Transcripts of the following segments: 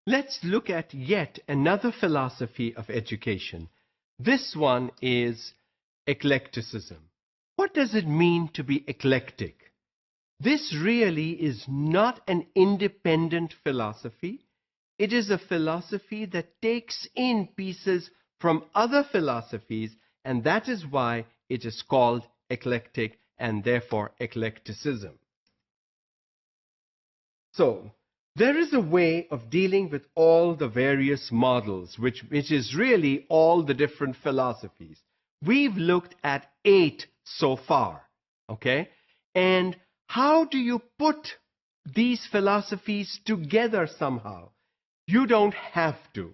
Let's look at yet another philosophy of education. This one is eclecticism. What does it mean to be eclectic? This really is not an independent philosophy. It is a philosophy that takes in pieces from other philosophies, and that is why it is called eclectic and therefore eclecticism. So, there is a way of dealing with all the various models, which is really all the different philosophies. We've looked at 8 so far, okay? And how do you put these philosophies together somehow? You don't have to,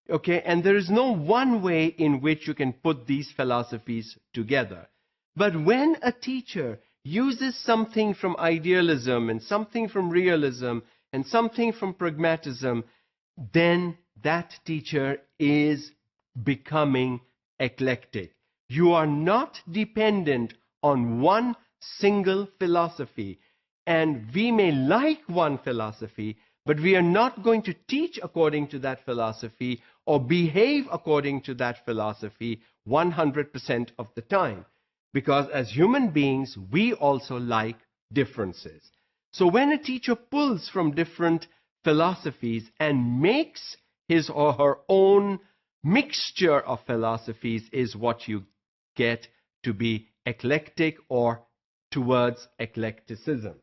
okay? And there is no one way in which you can put these philosophies together. But when a teacher uses something from idealism and something from realism and something from pragmatism, then that teacher is becoming eclectic. You are not dependent on one single philosophy. And we may like one philosophy, but we are not going to teach according to that philosophy or behave according to that philosophy 100% of the time. Because as human beings, we also like differences. So when a teacher pulls from different philosophies and makes his or her own mixture of philosophies is what you get to be eclectic or towards eclecticism.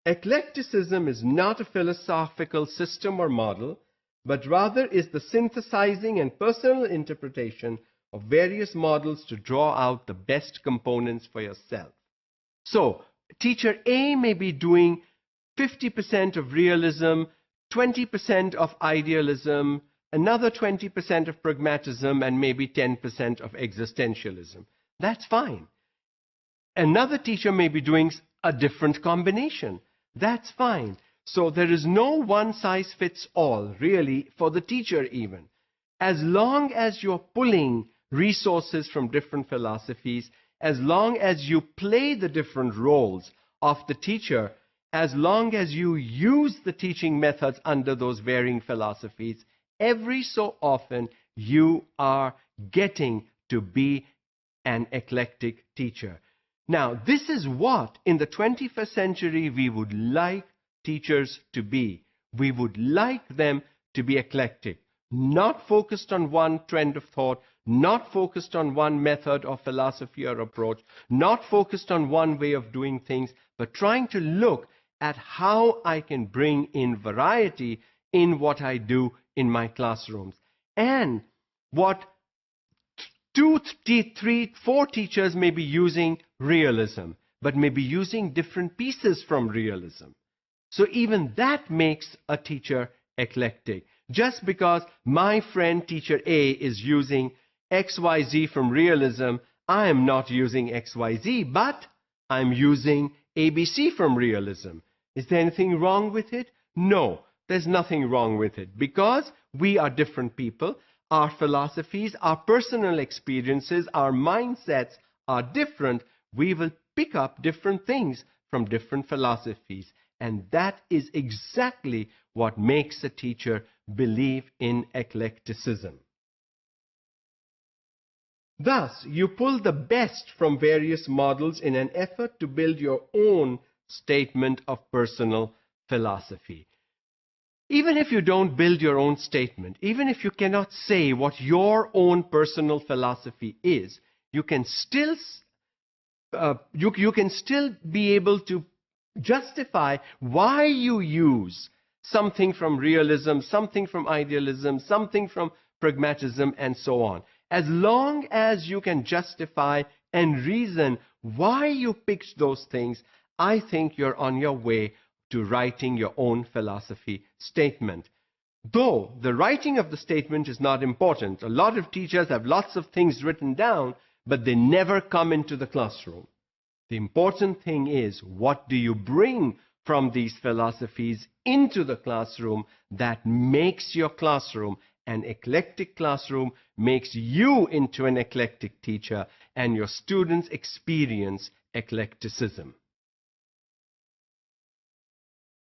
Eclecticism is not a philosophical system or model, but rather is the synthesizing and personal interpretation of various models to draw out the best components for yourself. So, teacher A may be doing 50% of realism, 20% of idealism, another 20% of pragmatism, and maybe 10% of existentialism. That's fine. Another teacher may be doing a different combination. That's fine. So there is no one-size-fits-all, really, for the teacher even. As long as you're pulling resources from different philosophies, as long as you play the different roles of the teacher, as long as you use the teaching methods under those varying philosophies, every so often you are getting to be an eclectic teacher. Now, this is what in the 21st century we would like teachers to be. We would like them to be eclectic, not focused on one trend of thought, not focused on one method or philosophy or approach, not focused on one way of doing things, but trying to look at how I can bring in variety in what I do in my classrooms. And what 2, 3, 4 teachers may be using realism, but may be using different pieces from realism. So even that makes a teacher eclectic. Just because my friend teacher A is using XYZ from realism, I am not using XYZ, but I'm using ABC from realism. Is there anything wrong with it? No, there's nothing wrong with it, because we are different people. Our philosophies, our personal experiences, our mindsets are different. We will pick up different things from different philosophies. And that is exactly what makes a teacher believe in eclecticism. Thus, you pull the best from various models in an effort to build your own statement of personal philosophy. Even if you don't build your own statement, even if you cannot say what your own personal philosophy is, you can still be able to justify why you use something from realism, something from idealism, something from pragmatism, and so on. As long as you can justify and reason why you picked those things, I think you're on your way to writing your own philosophy statement. Though the writing of the statement is not important. A lot of teachers have lots of things written down, but they never come into the classroom. The important thing is, what do you bring from these philosophies into the classroom that makes your classroom an eclectic classroom, makes you into an eclectic teacher, and your students experience eclecticism.